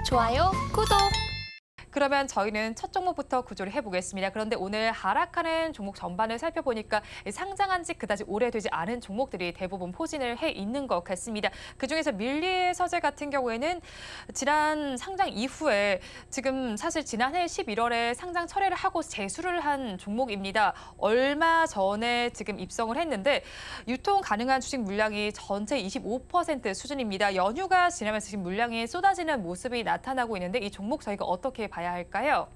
좋아요, 구독. 그러면 저희는 첫 종목부터 구조를 해보겠습니다. 그런데 오늘 하락하는 종목 전반을 살펴보니까 상장한 지 그다지 오래되지 않은 종목들이 대부분 포진을 해 있는 것 같습니다. 그중에서 밀리의서재 같은 경우에는 지난 상장 이후에 지금 사실 지난해 11월에 상장 철회를 하고 제수를 한 종목입니다. 얼마 전에 지금 입성을 했는데 유통 가능한 주식 물량이 전체 25% 수준입니다. 연휴가 지나면서 지금 물량이 쏟아지는 모습이 나타나고 있는데 이 종목 저희가 어떻게 봐야 할까요?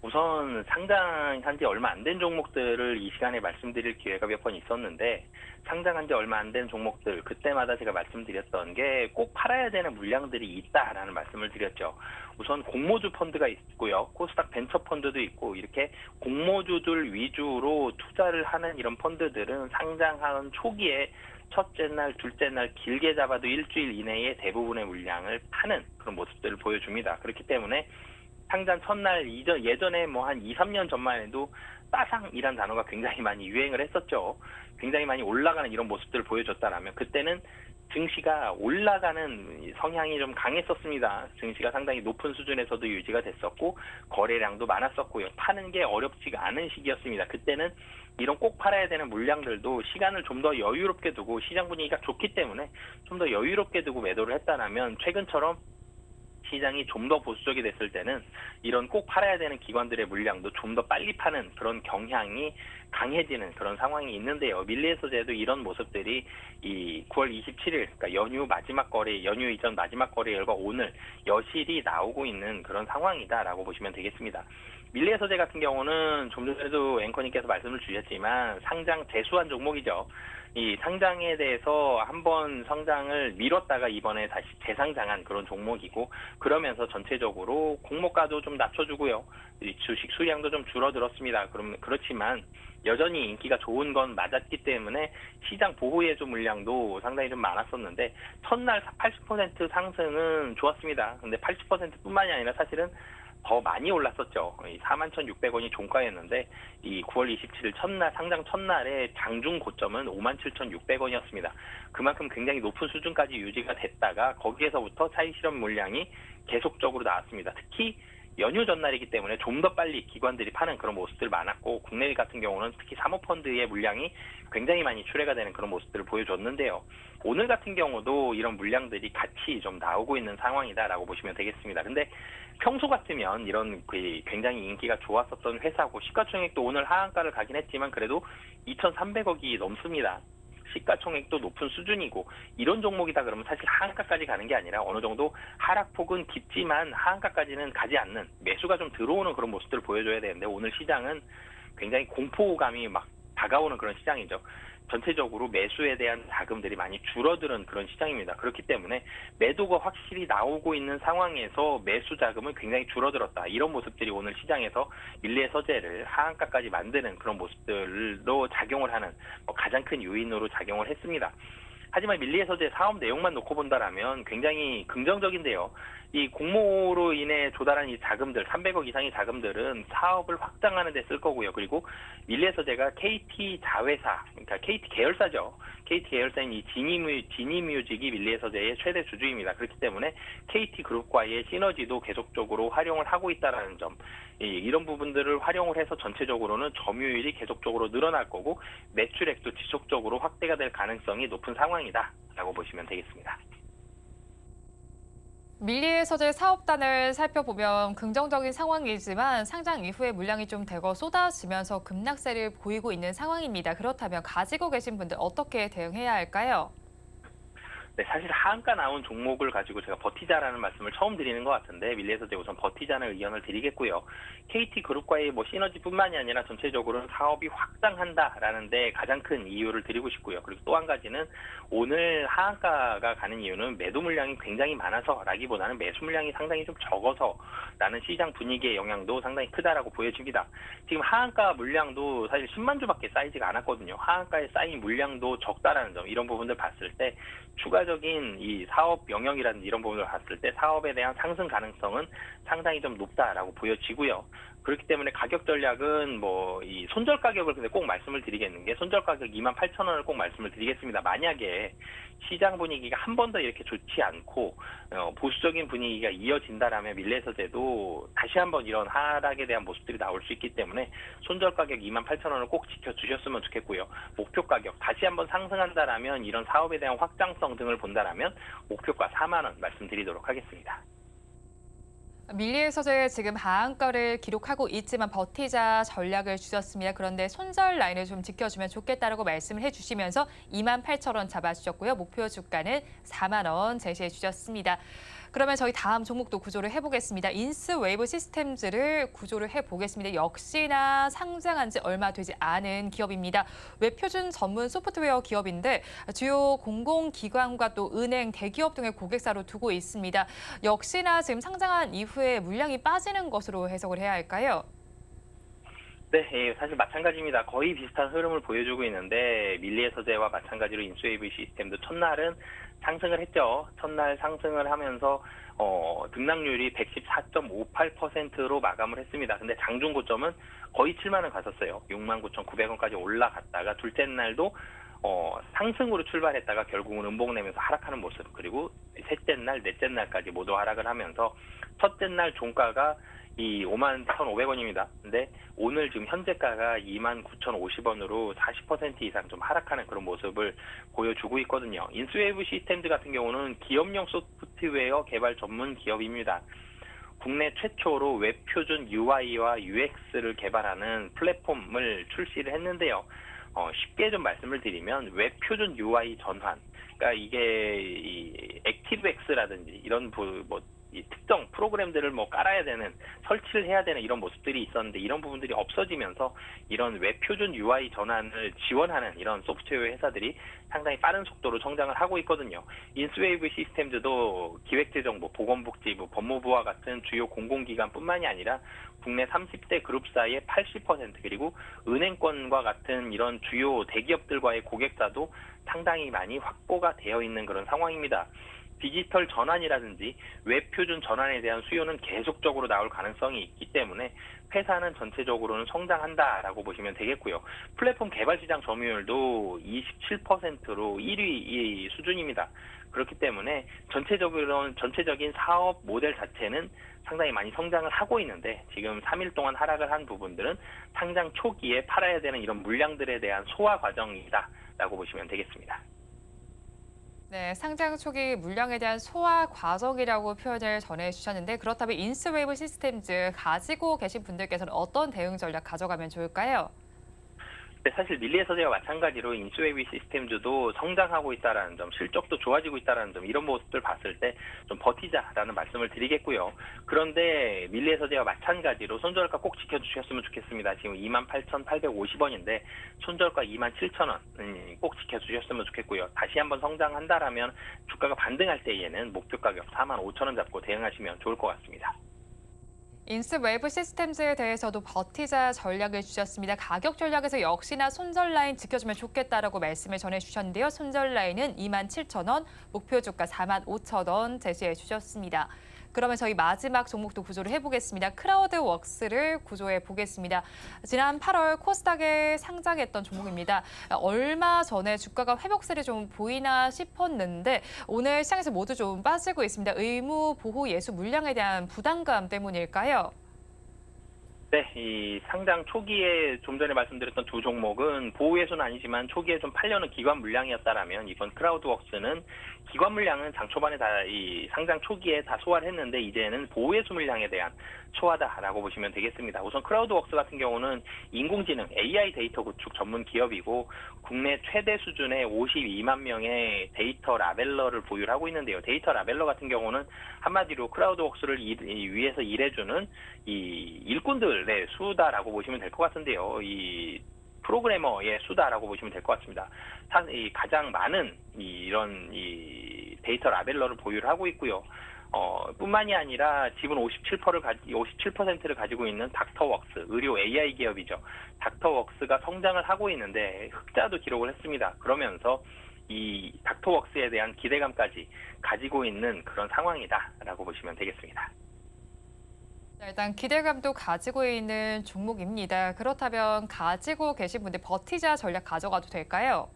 우선 상장한 지 얼마 안 된 종목들을 이 시간에 말씀드릴 기회가 몇 번 있었는데 상장한 지 얼마 안 된 종목들 그때마다 제가 말씀드렸던 게 꼭 팔아야 되는 물량들이 있다라는 말씀을 드렸죠. 우선 공모주 펀드가 있고요. 코스닥 벤처 펀드도 있고 이렇게 공모주들 위주로 투자를 하는 이런 펀드들은 상장한 초기에 첫째 날, 둘째 날 길게 잡아도 일주일 이내에 대부분의 물량을 파는 그런 모습들을 보여줍니다. 그렇기 때문에 상장 첫날 예전에 뭐 한 2, 3년 전만 해도 따상이란 단어가 굉장히 많이 유행을 했었죠. 굉장히 많이 올라가는 이런 모습들을 보여줬다라면 그때는 증시가 올라가는 성향이 좀 강했었습니다. 증시가 상당히 높은 수준에서도 유지가 됐었고 거래량도 많았었고요. 파는 게 어렵지가 않은 시기였습니다. 그때는 이런 꼭 팔아야 되는 물량들도 시간을 좀 더 여유롭게 두고 시장 분위기가 좋기 때문에 좀 더 여유롭게 두고 매도를 했다라면 최근처럼 시장이 좀 더 보수적이 됐을 때는 이런 꼭 팔아야 되는 기관들의 물량도 좀 더 빨리 파는 그런 경향이 강해지는 그런 상황이 있는데요. 밀리의서재도 이런 모습들이 이 9월 27일, 그러니까 연휴 마지막 거래, 연휴 이전 마지막 거래일과 오늘 여실히 나오고 있는 그런 상황이다라고 보시면 되겠습니다. 밀리의서재 같은 경우는 좀 전에도 앵커님께서 말씀을 주셨지만 상장 재수한 종목이죠. 이 상장에 대해서 한번 상장을 미뤘다가 이번에 다시 재상장한 그런 종목이고 그러면서 전체적으로 공모가도 좀 낮춰주고요. 주식 수량도 좀 줄어들었습니다. 그렇지만 여전히 인기가 좋은 건 맞았기 때문에 시장 보호해줘 물량도 상당히 좀 많았었는데 첫날 80% 상승은 좋았습니다. 근데 80%뿐만이 아니라 사실은 더 많이 올랐었죠. 41,600원이 종가였는데 이 9월 27일 첫날 상장 첫날에 장중 고점은 57,600원이었습니다. 그만큼 굉장히 높은 수준까지 유지가 됐다가 거기에서부터 차익 실현 물량이 계속적으로 나왔습니다. 특히 연휴 전날이기 때문에 좀 더 빨리 기관들이 파는 그런 모습들 많았고 국내 같은 경우는 특히 사모펀드의 물량이 굉장히 많이 출회가 되는 그런 모습들을 보여줬는데요. 오늘 같은 경우도 이런 물량들이 같이 좀 나오고 있는 상황이다라고 보시면 되겠습니다. 근데 평소 같으면 이런 굉장히 인기가 좋았었던 회사고 시가총액도 오늘 하한가를 가긴 했지만 그래도 2,300억이 넘습니다. 시가총액도 높은 수준이고 이런 종목이다 그러면 사실 하한가까지 가는 게 아니라 어느 정도 하락폭은 깊지만 하한가까지는 가지 않는 매수가 좀 들어오는 그런 모습들을 보여줘야 되는데 오늘 시장은 굉장히 공포감이 막 다가오는 그런 시장이죠. 전체적으로 매수에 대한 자금들이 많이 줄어드는 그런 시장입니다. 그렇기 때문에 매도가 확실히 나오고 있는 상황에서 매수 자금은 굉장히 줄어들었다. 이런 모습들이 오늘 시장에서 밀리의서재를 하한가까지 만드는 그런 모습들로 작용을 하는 가장 큰 요인으로 작용을 했습니다. 하지만 밀리의서재 사업 내용만 놓고 본다라면 굉장히 긍정적인데요. 이 공모로 인해 조달한 이 자금들, 300억 이상의 자금들은 사업을 확장하는 데 쓸 거고요. 그리고 밀리의서재가 KT 자회사, 그러니까 KT 계열사죠. KT 계열사인 이 지니뮤직이 밀리의서재의 최대 주주입니다. 그렇기 때문에 KT 그룹과의 시너지도 계속적으로 활용을 하고 있다는 점, 이런 부분들을 활용을 해서 전체적으로는 점유율이 계속적으로 늘어날 거고 매출액도 지속적으로 확대가 될 가능성이 높은 상황이다라고 보시면 되겠습니다. 밀리의서재 사업단을 살펴보면 긍정적인 상황이지만 상장 이후에 물량이 좀 대거 쏟아지면서 급락세를 보이고 있는 상황입니다. 그렇다면 가지고 계신 분들 어떻게 대응해야 할까요? 네, 사실 하한가 나온 종목을 가지고 제가 버티자라는 말씀을 처음 드리는 것 같은데 밀리의서재 우선 버티자는 의견을 드리겠고요. KT그룹과의 시너지뿐만이 아니라 전체적으로는 사업이 확장한다라는 데 가장 큰 이유를 드리고 싶고요. 그리고 또 한 가지는 오늘 하한가가 가는 이유는 매도 물량이 굉장히 많아서라기보다는 매수 물량이 상당히 좀 적어서라는 시장 분위기의 영향도 상당히 크다라고 보여집니다. 지금 하한가 물량도 사실 10만 주밖에 쌓이지가 않았거든요. 하한가에 쌓인 물량도 적다라는 점 이런 부분들 봤을 때 추가 추가적인 이 사업 영역이라든지 이런 부분을 봤을 때 사업에 대한 상승 가능성은 상당히 좀 높다라고 보여지고요. 그렇기 때문에 가격 전략은 뭐 이 손절 가격을 근데 꼭 말씀을 드리겠는 게 손절 가격 28,000원을 꼭 말씀을 드리겠습니다. 만약에 시장 분위기가 한 번 더 이렇게 좋지 않고 보수적인 분위기가 이어진다라면 밀레서제도 다시 한번 이런 하락에 대한 모습들이 나올 수 있기 때문에 손절 가격 28,000원을 꼭 지켜주셨으면 좋겠고요. 목표 가격 다시 한번 상승한다라면 이런 사업에 대한 확장성 등을 본다라면 목표가 4만 원 말씀드리도록 하겠습니다. 밀리에서제 지금 하한가를 기록하고 있지만 버티자 전략을 주셨습니다. 그런데 손절 라인을 좀 지켜주면 좋겠다라고 말씀을 해주시면서 28,000원 잡아주셨고요. 목표 주가는 4만 원 제시해 주셨습니다. 그러면 저희 다음 종목도 구조를 해보겠습니다. 인스웨이브 시스템즈를 구조를 해보겠습니다. 역시나 상장한 지 얼마 되지 않은 기업입니다. 웹표준 전문 소프트웨어 기업인데 주요 공공기관과 또 은행, 대기업 등의 고객사로 두고 있습니다. 역시나 지금 상장한 이후에 물량이 빠지는 것으로 해석을 해야 할까요? 네, 예, 사실 마찬가지입니다. 거의 비슷한 흐름을 보여주고 있는데 밀리에서제와 마찬가지로 인스웨이브 시스템도 첫날은 상승을 했죠. 첫날 상승을 하면서 등락률이 114.58%로 마감을 했습니다. 근데 장중 고점은 거의 7만 원 갔었어요. 69,900원까지 올라갔다가 둘째 날도 상승으로 출발했다가 결국은 음봉 내면서 하락하는 모습, 그리고 셋째 날, 넷째 날까지 모두 하락을 하면서 첫째 날 종가가 이 51,500원입니다. 근데 오늘 지금 현재가가 29,050원으로 40% 이상 좀 하락하는 그런 모습을 보여주고 있거든요. 인스웨이브 시스템즈 같은 경우는 기업용 소프트웨어 개발 전문 기업입니다. 국내 최초로 웹 표준 UI와 UX를 개발하는 플랫폼을 출시를 했는데요. 쉽게 좀 말씀을 드리면 웹 표준 UI 전환, 그러니까 이게 이 액티브엑스라든지 이런 이 특정 프로그램들을 깔아야 되는, 설치를 해야 되는 이런 모습들이 있었는데 이런 부분들이 없어지면서 이런 웹 표준 UI 전환을 지원하는 이런 소프트웨어 회사들이 상당히 빠른 속도로 성장을 하고 있거든요. 인스웨이브 시스템즈도 기획재정부, 보건복지부, 법무부와 같은 주요 공공기관뿐만이 아니라 국내 30대 그룹사의 80% 그리고 은행권과 같은 이런 주요 대기업들과의 고객사도 상당히 많이 확보가 되어 있는 그런 상황입니다. 디지털 전환이라든지 웹 표준 전환에 대한 수요는 계속적으로 나올 가능성이 있기 때문에 회사는 전체적으로는 성장한다라고 보시면 되겠고요. 플랫폼 개발 시장 점유율도 27%로 1위 수준입니다. 그렇기 때문에 전체적인 사업 모델 자체는 상당히 많이 성장을 하고 있는데 지금 3일 동안 하락을 한 부분들은 상장 초기에 팔아야 되는 이런 물량들에 대한 소화 과정이다라고 보시면 되겠습니다. 네, 상장 초기 물량에 대한 소화 과정이라고 표현을 전해주셨는데 그렇다면 인스웨이브 시스템즈 가지고 계신 분들께서는 어떤 대응 전략 가져가면 좋을까요? 네, 사실 밀리에서제와 마찬가지로 인스웨이브 시스템즈도 성장하고 있다라는 점, 실적도 좋아지고 있다라는 점, 이런 모습들 봤을 때 좀 버티자라는 말씀을 드리겠고요. 그런데 밀리에서제와 마찬가지로 손절가 꼭 지켜주셨으면 좋겠습니다. 지금 28,850원인데 손절가 27,000원 꼭 지켜주셨으면 좋겠고요. 다시 한번 성장한다라면 주가가 반등할 때에는 목표 가격 45,000원 잡고 대응하시면 좋을 것 같습니다. 인스웨이브 시스템즈에 대해서도 버티자 전략을 주셨습니다. 가격 전략에서 역시나 손절 라인 지켜주면 좋겠다라고 말씀을 전해주셨는데요. 손절 라인은 27,000원, 목표 주가 45,000원 제시해 주셨습니다. 그러면 저희 마지막 종목도 구조를 해보겠습니다. 크라우드웍스를 구조해 보겠습니다. 지난 8월 코스닥에 상장했던 종목입니다. 얼마 전에 주가가 회복세를 좀 보이나 싶었는데 오늘 시장에서 모두 좀 빠지고 있습니다. 의무 보호 예수 물량에 대한 부담감 때문일까요? 네, 이 상장 초기에 좀 전에 말씀드렸던 두 종목은 보호예수는 아니지만 초기에 좀 팔려는 기관 물량이었다라면 이번 크라우드웍스는 기관 물량은 장 초반에 다 이 상장 초기에 다 소화를 했는데 이제는 보호예수 물량에 대한 소화다라고 보시면 되겠습니다. 우선 크라우드웍스 같은 경우는 인공지능 AI 데이터 구축 전문 기업이고 국내 최대 수준의 52만 명의 데이터 라벨러를 보유하고 있는데요. 데이터 라벨러 같은 경우는 한마디로 크라우드웍스를 위해서 일해주는 이 일꾼들의 수다라고 보시면 될 것 같은데요. 이 프로그래머의 수다라고 보시면 될 것 같습니다. 가장 많은 이런 데이터 라벨러를 보유를 하고 있고요. 뿐만이 아니라 지분 57%를 가지고 있는 닥터웍스, 의료 AI 기업이죠. 닥터웍스가 성장을 하고 있는데 흑자도 기록을 했습니다. 그러면서 이 닥터웍스에 대한 기대감까지 가지고 있는 그런 상황이다라고 보시면 되겠습니다. 자, 일단 기대감도 가지고 있는 종목입니다. 그렇다면 가지고 계신 분들 버티자 전략 가져가도 될까요?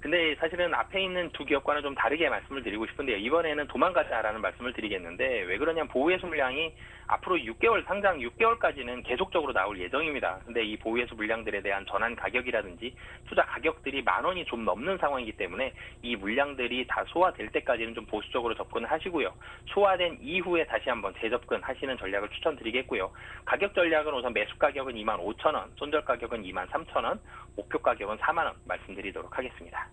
근데 사실은 앞에 있는 두 기업과는 좀 다르게 말씀을 드리고 싶은데요. 이번에는 도망가자라는 말씀을 드리겠는데 왜 그러냐면 보유해수 물량이 앞으로 6개월 상장 6개월까지는 계속적으로 나올 예정입니다. 근데 이 보유해수 물량들에 대한 전환 가격이라든지 투자 가격들이 10,000원이 좀 넘는 상황이기 때문에 이 물량들이 다 소화될 때까지는 좀 보수적으로 접근을 하시고요. 소화된 이후에 다시 한번 재접근하시는 전략을 추천드리겠고요. 가격 전략은 우선 매수 가격은 25,000원, 손절 가격은 23,000원, 목표 가격은 40,000원 말씀드리도록 하겠습니다.